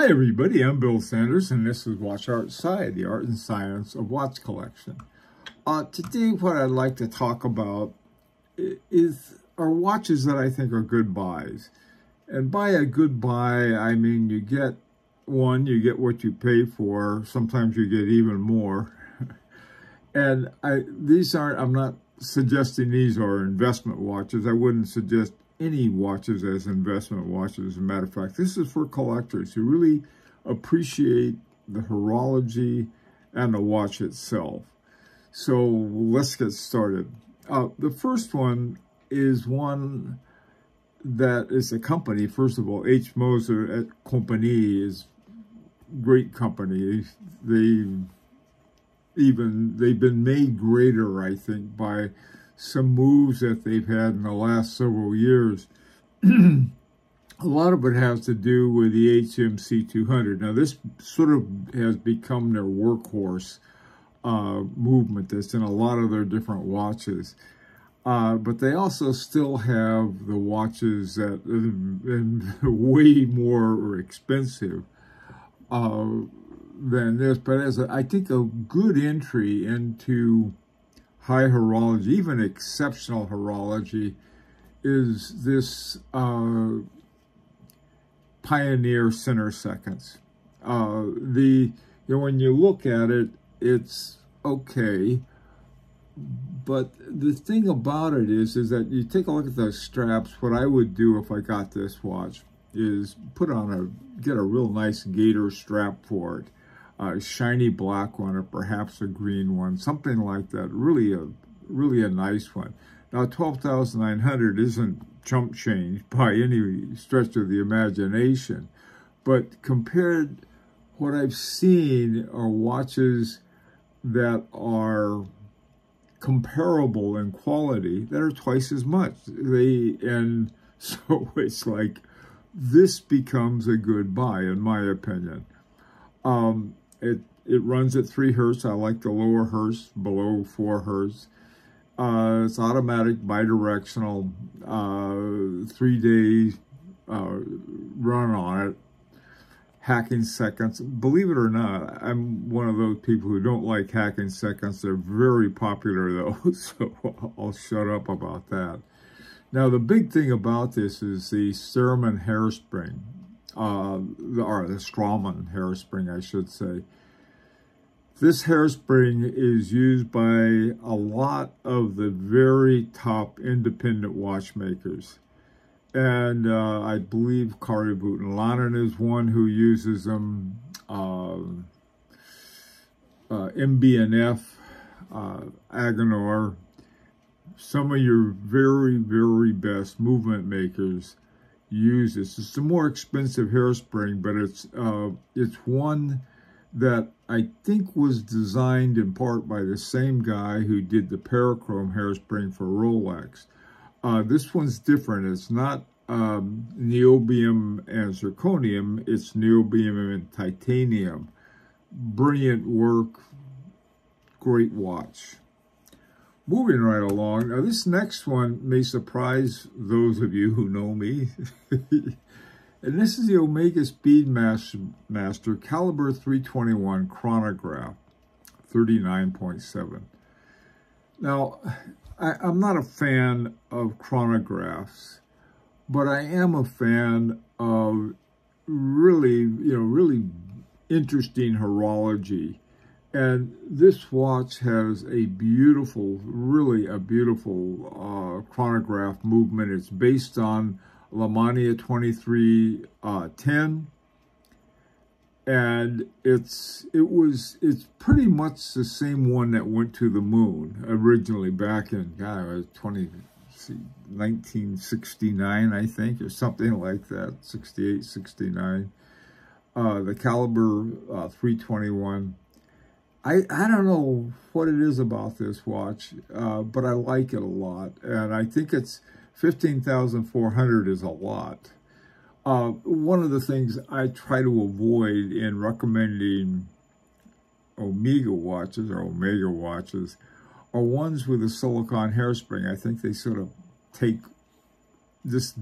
Hi everybody, I'm Bill Sanders and this is Watch Art Sci, the art and science of watch collection. Today what I'd like to talk about are watches that I think are good buys. And by a good buy, I mean you get what you pay for, sometimes you get even more. And I'm not suggesting these are investment watches. I wouldn't suggest any watches as investment watches. As a matter of fact, this is for collectors who really appreciate the horology and the watch itself. So let's get started. The first one is one that is a company. First of all, H. Moser et Compagnie is great company. They've been made greater, I think, by some moves that they've had in the last several years. A lot of it has to do with the HMC 200. Now, this sort of has become their workhorse movement that's in a lot of their different watches. But they also still have the watches that are way more expensive than this. But as I think a good entry into high horology, even exceptional horology, is this Pioneer center seconds. When you look at it, it's okay, but the thing about it is that you take a look at those straps. What I would do if I got this watch is get a real nice gator strap for it. A shiny black one or perhaps a green one, something like that. Really a nice one. Now, 12,900 isn't chump change by any stretch of the imagination, but compared, what I've seen are watches that are comparable in quality that are twice as much. And so it's like, this becomes a good buy, in my opinion. It runs at 3 hertz. I like the lower hertz, below 4 hertz. It's automatic, bidirectional, 3-day run on it. Hacking seconds. Believe it or not, I'm one of those people who don't like hacking seconds. They're very popular though, so I'll shut up about that. Now, the big thing about this is the Grman hairspring, or the Grman hairspring, I should say. This hairspring is used by a lot of the very top independent watchmakers. And I believe Kari Voutilainen is one who uses them. MB&F, Agenor, some of your very, very best movement makers use this. It's a more expensive hairspring, but it's one that I think was designed in part by the same guy who did the Parachrome hairspring for Rolex. This one's different. It's not niobium and zirconium. It's niobium and titanium. Brilliant work. Great watch. Moving right along. Now, this next one may surprise those of you who know me. And this is the Omega Speedmaster Caliber 321 chronograph, 39.7. Now, I'm not a fan of chronographs, but I am a fan of really interesting horology. And this watch has a beautiful, really a beautiful chronograph movement. It's based on Lamania 2310, and it's pretty much the same one that went to the moon originally back in 1969, I think, or something like that, 68, 69. The Caliber 321. I don't know what it is about this watch, but I like it a lot, and I think it's 15,400 is a lot. One of the things I try to avoid in recommending Omega watches are ones with a silicone hairspring. I think they sort of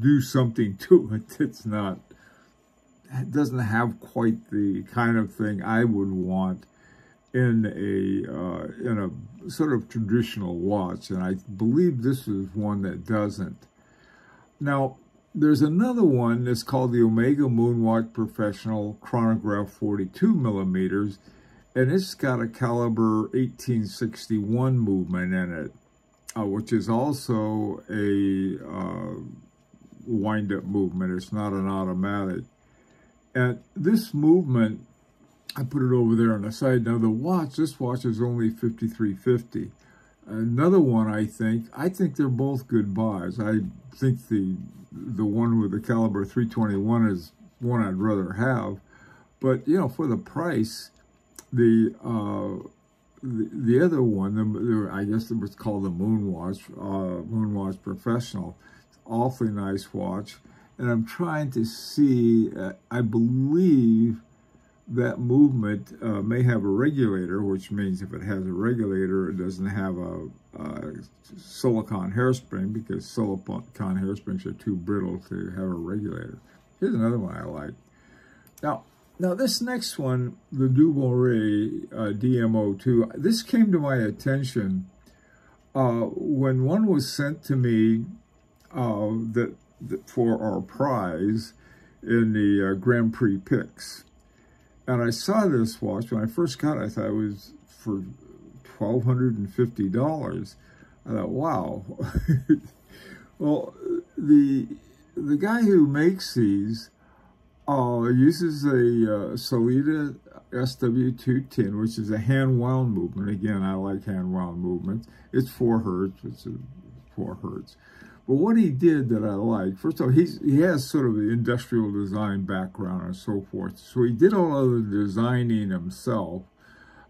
do something to it that's not doesn't have quite the kind of thing I would want in a sort of traditional watch, and I believe this is one that doesn't. Now, there's another one that's called the Omega Moonwatch Professional Chronograph 42 millimeters, and it's got a caliber 1861 movement in it, which is also a wind-up movement. It's not an automatic. And this movement, I put it over there on the side. Now this watch is only $53.50. Another one, I think they're both good buys. I think the one with the caliber 321 is one I'd rather have. But, you know, for the price, the other one, I guess it was called the Moonwatch Professional. It's an awfully nice watch. And I'm trying to see, I believe that movement may have a regulator, which means if it has a regulator, it doesn't have a silicone hairspring, because silicone hairsprings are too brittle to have a regulator. Here's another one I like. Now this next one, the Dumouriez DMO2, this came to my attention when one was sent to me that for our prize in the Grand Prix picks. And I saw this watch. When I first got it, I thought it was for $1,250. I thought, wow. Well, the guy who makes these uses a Sellita SW210, which is a hand-wound movement. Again, I like hand-wound movements. It's 4 Hertz. It's 4 Hertz. But what he did that I like, first of all, he has sort of an industrial design background and so forth. So he did all of the designing himself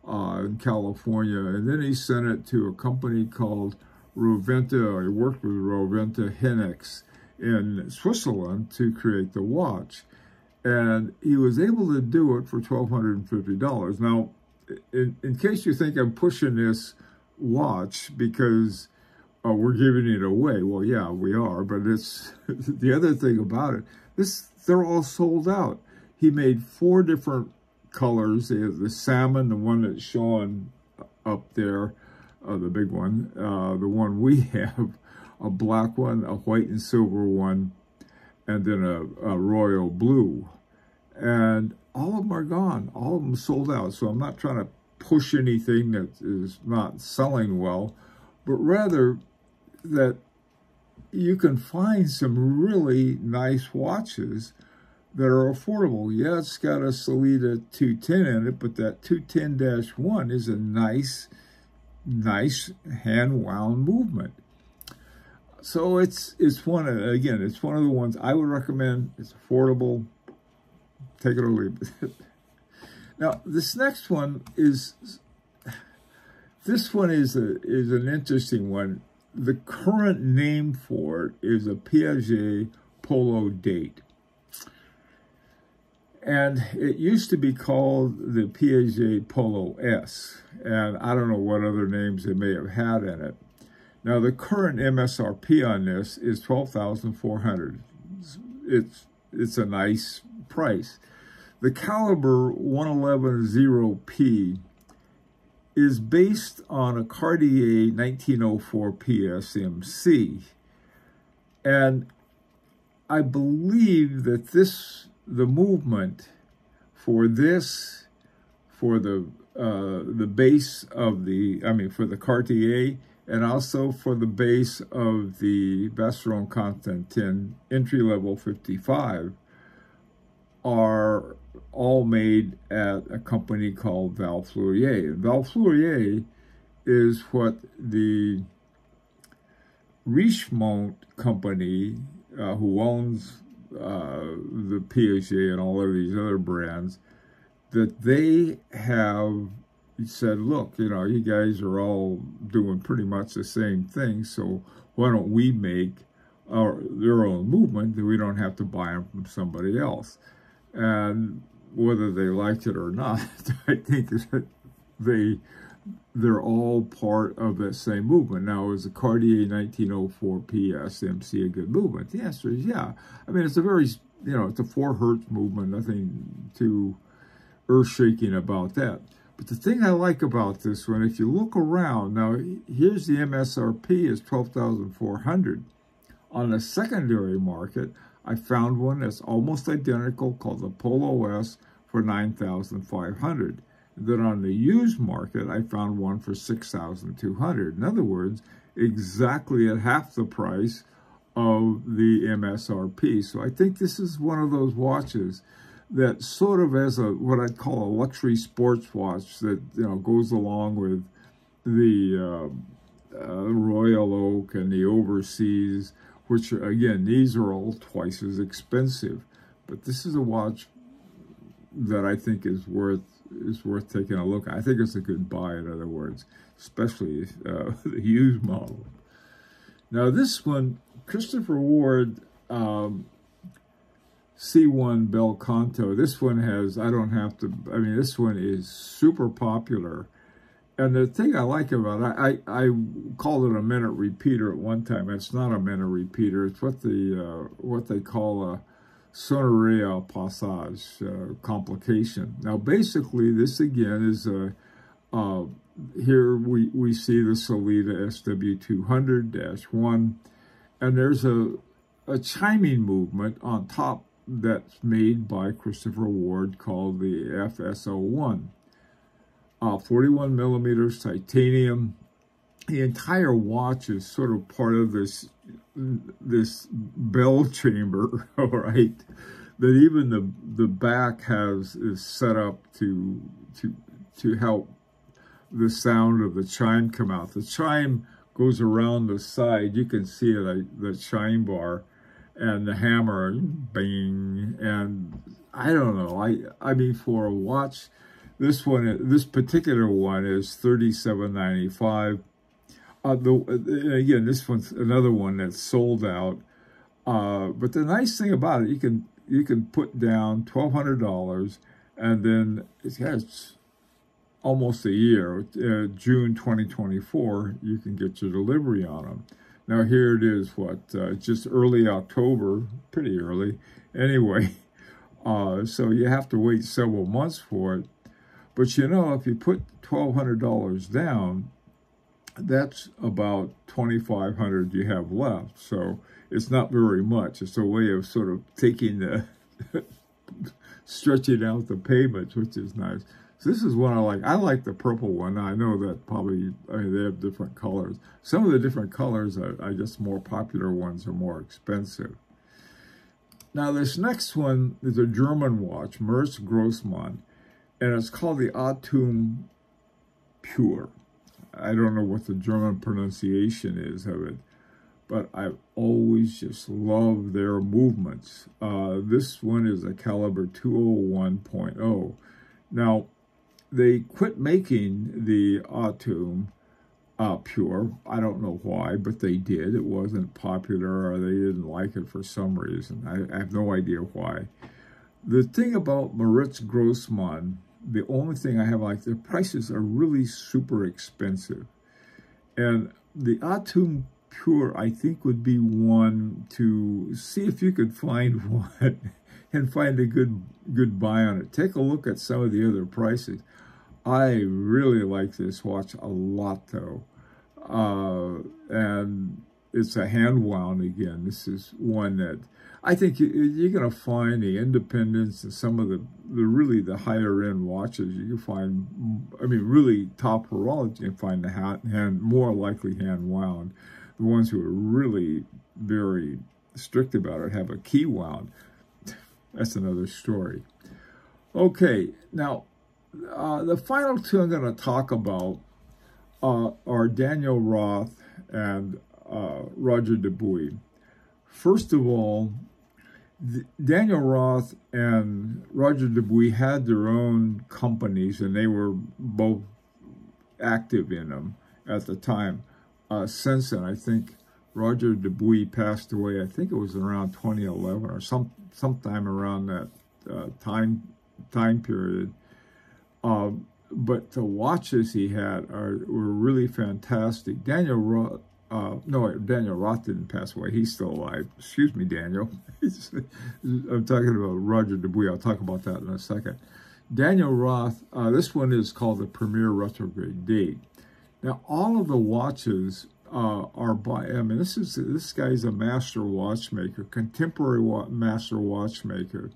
in California, and then he sent it to a company called Roventa. He worked with Roventa Hennex in Switzerland to create the watch. And he was able to do it for $1,250. Now, in case you think I'm pushing this watch because we're giving it away. Well, yeah, we are, but it's the other thing about it. They're all sold out. He made 4 different colors. The salmon, the one that's showing up there, the big one, the one we have, a black one, a white and silver one, and then a royal blue. And all of them are gone. All of them sold out. So I'm not trying to push anything that is not selling well, but rather that you can find some really nice watches that are affordable. Yeah, it's got a Sellita 210 in it, but that 210-1 is a nice hand-wound movement. So it's one of the ones I would recommend. It's affordable. Take it or leave it. Now, this next one is an interesting one. The current name for it is a Piaget Polo date. And it used to be called the Piaget Polo S. And I don't know what other names it may have had in it. Now, the current MSRP on this is $12,400. It's a nice price. The caliber 111.0P is based on a Cartier 1904 PSMC. And I believe that the movement for this, for the base of for the Cartier, and also for the base of the Vacheron Constantin entry-level 55, are all made at a company called Val Fleurier. And Val Fleurier is what the Richemont company, who owns the Piaget and all of these other brands, that they have said, look, you know, you guys are all doing pretty much the same thing, so why don't we make their own movement that we don't have to buy them from somebody else? And whether they liked it or not, I think that they're all part of that same movement. Now, is the Cartier 1904 PSMC a good movement? The answer is yeah. I mean, it's a very you know, it's a 4 hertz movement, nothing too earth-shaking about that. But the thing I like about this one, if you look around, now here's the MSRP is 12,400. On the secondary market, I found one that's almost identical called the Polo S for 9,500. Then on the used market, I found one for 6,200. In other words, exactly at half the price of the MSRP. So I think this is one of those watches that sort of as a what I'd call a luxury sports watch that, you know, goes along with the Royal Oak and the Overseas, which again, these are all twice as expensive. But this is a watch that I think is worth taking a look at. I think it's a good buy, in other words, especially the used model. Now this one, Christopher Ward C1 Bel Canto. This one has, I don't have to, I mean, this one is super popular. And the thing I like about it, I called it a minute repeater at one time. It's not a minute repeater. It's what they call a sonorée passage complication. Now, basically, this again is a here we see the Solita SW200-1, and there's a chiming movement on top that's made by Christopher Ward called the FSO1. 41 millimeters titanium. The entire watch is sort of part of this bell chamber, all right, that even the back is set up to help the sound of the chime come out. The chime goes around the side. You can see it, the chime bar, and the hammer, bing. And I don't know. I mean, for a watch, this particular one is $37.95. Again, this one's another one that's sold out. But the nice thing about it, you can put down $1,200, and then it has almost a year. June 2024, you can get your delivery on them. Now here it is, just early October, pretty early. Anyway, so you have to wait several months for it. But you know, if you put $1,200 down, that's about $2,500 you have left. So it's not very much. It's a way of sort of taking the, stretching out the payments, which is nice. So this is one I like. I like the purple one. I know that probably, I mean, they have different colors. Some of the different colors are just more popular ones are more expensive. Now this next one is a German watch, Merz Grosman, and it's called the Atum Pure. I don't know what the German pronunciation is of it, but I've always just loved their movements. This one is a caliber 201.0. Now, they quit making the Atum Pure. I don't know why, but they did. It wasn't popular, or they didn't like it for some reason. I have no idea why. The thing about Merz Grosman, the only thing I have, like, the prices are really super expensive. And the Atum Pure, I think, would be one to see if you could find one and find a good buy on it. Take a look at some of the other prices. I really like this watch a lot, though. And it's a hand wound again. This is one that I think you're going to find the Independence and some of the really the higher end watches. You can find, I mean, really top horology, and find the more likely hand wound. The ones who are really very strict about it have a key wound. That's another story. Okay, now the final two I'm going to talk about are Daniel Roth and Roger Dubuis. First of all, Daniel Roth and Roger Dubuis had their own companies, and they were both active in them at the time. Since then, I think Roger Dubuis passed away. I think it was around 2011 or sometime around that time period. But the watches he had were really fantastic. Daniel No, Daniel Roth didn't pass away. He's still alive. Excuse me, Daniel. I'm talking about Roger Dubuis. I'll talk about that in a second. Daniel Roth, this one is called the Premier Retrograde Date. Now, all of the watches are by, I mean, this guy's a master watchmaker, contemporary master watchmaker.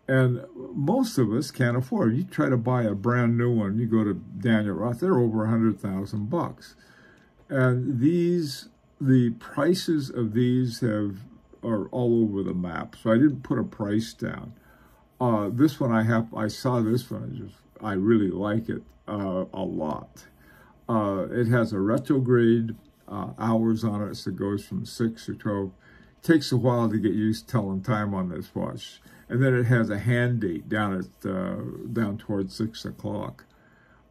And most of us can't afford it. You try to buy a brand new one, you go to Daniel Roth, they're over $100,000. And the prices of these are all over the map. So I didn't put a price down. This one I saw this one, I really like it a lot. It has a retrograde hours on it, so it goes from 6 to 12. It takes a while to get used to telling time on this watch. And then it has a hand date down towards 6 o'clock.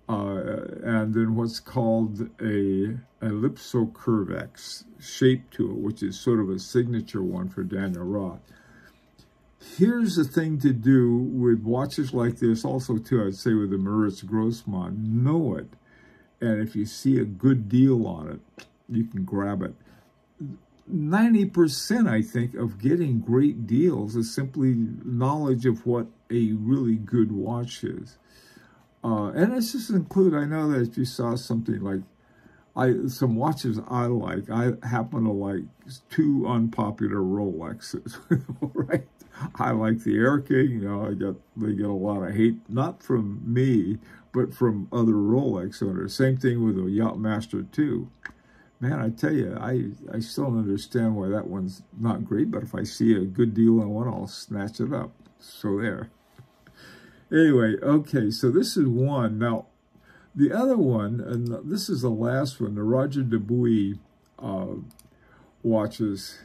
And then what's called a ellipsocurvex shape to it, which is sort of a signature one for Daniel Roth. Here's the thing to do with watches like this, also too, I'd say with the Moritz Grossmann, know it. And if you see a good deal on it, you can grab it. 90%, I think, of getting great deals is simply knowledge of what a really good watch is. And this just include, I know that if you saw something like, some watches I like, I happen to like 2 unpopular Rolexes, right? I like the Air King, you know, they get a lot of hate, not from me, but from other Rolex owners. Same thing with the Yachtmaster 2. Man, I tell you, I still don't understand why that one's not great, but if I see a good deal on one, I'll snatch it up. So there. Anyway, okay, so this is one. Now, the other one, and this is the last one, the Roger Dubuis watches.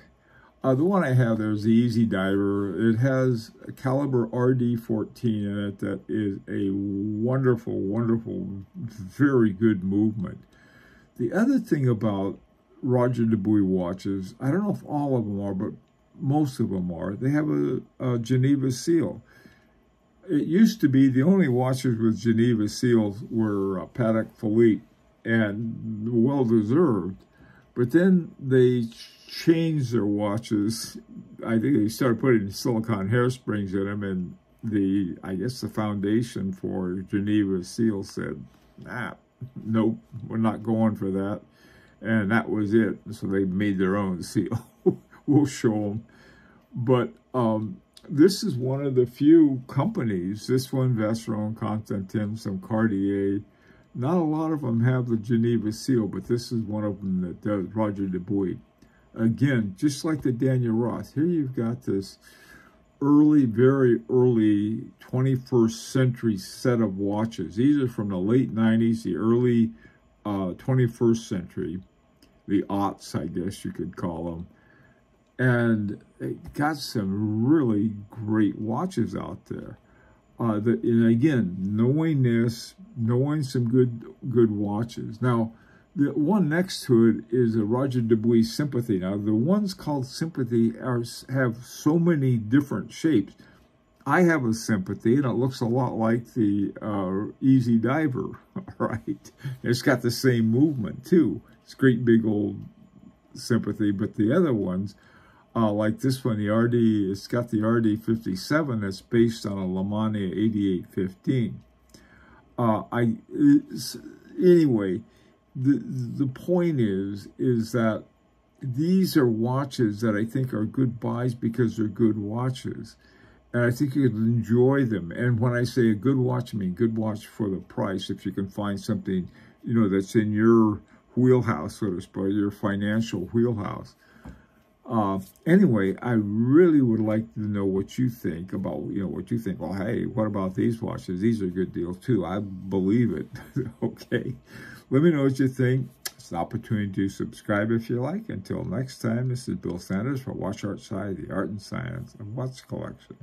The one I have there is the Easy Diver. It has a caliber RD14 in it that is a wonderful, wonderful, very good movement. The other thing about Roger Dubuis watches, I don't know if all of them are, but most of them are, they have a Geneva seal. It used to be the only watches with Geneva seals were Patek Philippe, and well-deserved. But then they changed their watches. I think they started putting silicone hairsprings in them, and I guess the foundation for Geneva seal said, nah, nope, we're not going for that. And that was it. So they made their own seal. We'll show them. But this is one of the few companies, this one, Vacheron Constantin, some Cartier. Not a lot of them have the Geneva seal, but this is one of them that does, Roger Dubuis. Again, just like the Daniel Roth, here you've got this early, very early 21st century set of watches. These are from the late 90s, the early 21st century, the aughts, I guess you could call them. And it got some really great watches out there. And again, knowing this, knowing some good watches. Now, the one next to it is a Roger Dubuis Sympathy. Now, the ones called Sympathy have so many different shapes. I have a Sympathy, and it looks a lot like the Easy Diver, right? It's got the same movement, too. It's great big old Sympathy, but the other ones, like this one, the RD, it's got the RD57 that's based on a Lemania 8815. Anyway, the point is that these are watches that I think are good buys because they're good watches. And I think you could enjoy them. And when I say a good watch, I mean good watch for the price. If you can find something, you know, that's in your wheelhouse, so to speak, your financial wheelhouse. Anyway, I really would like to know what you think about, you know, what you think. Well, hey, what about these watches? These are good deals too. I believe it. Okay. Let me know what you think. It's an opportunity to subscribe if you like. Until next time, this is Bill Sanders for Watch Art Side, the Art and Science of Watch Collection.